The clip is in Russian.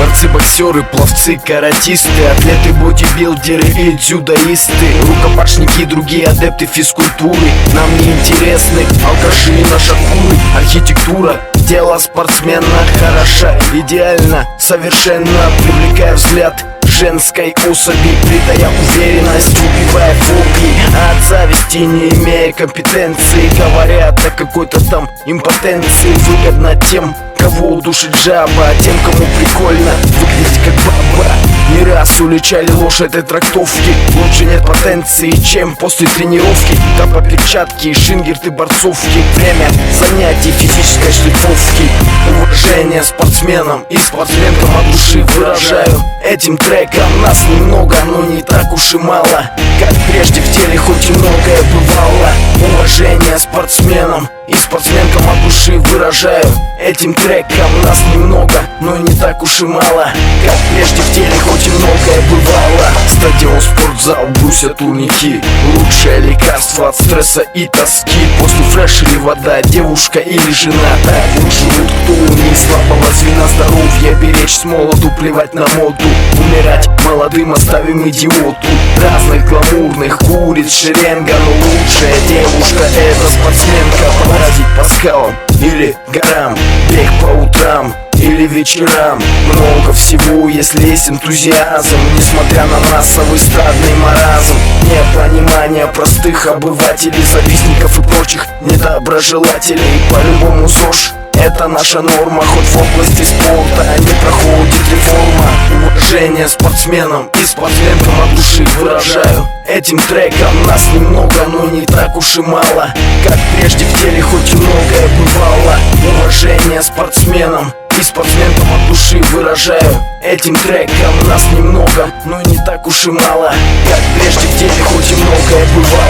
Борцы, боксеры, пловцы, каратисты, атлеты, бодибилдеры и дзюдоисты, рукопашники, другие адепты физкультуры. Нам не интересны алкаши и нашакуры. Архитектура тела спортсмена хороша, идеально, совершенно, привлекая взгляд женской особи, придая уверенность, убивая фобии. От зависти, не имея компетенции, говорят о какой-то там импотенции. Выгодно тем, кого удушит жаба, а тем, кому прикольно выглядеть как баба. Не раз уличали ложь этой трактовки. Лучше нет потенции, чем после тренировки. Тапа, перчатки и шингерты борцовки. Время занятий физической шлифовки. Уважение спортсменам и спортсменкам от души выражаю этим треком. Нас немного, но не так уж и мало, как прежде в теле хоть и многое бывало. Уважение спортсменам и спортсменкам от души выражаю этим треком. Нас немного, но не так уж и мало, как прежде в теле хоть и многое бывало. Стадион, спортзал, брусья, турники, лучшее лекарство от стресса и тоски. После фреш или вода, девушка или жена, так живут, кто у них слабого звена. Здоровье беречь с молоду, плевать на моду. Умирать молодым оставим идиоту. Разных гламурных куриц шеренга, но лучшая девушка это спортсменка. Поразить по скалам или горам, бег по утрам или вечерам. Много всего, если есть энтузиазм. Несмотря на массовый стадный маразм, непонимание простых обывателей, завистников и прочих недоброжелателей. По-любому ЗОЖ это наша норма, хоть в области спорта не проходит реформа. Уважение спортсменам и спортсменкам от души выражаю этим треком. Нас немного, но не так уж и мало, как прежде в теле хоть и многое бывало. Уважение спортсменам и спортсменкам от души выражаю этим треком. Нас немного, но не так уж и мало, как прежде в теле хоть и многое бывало.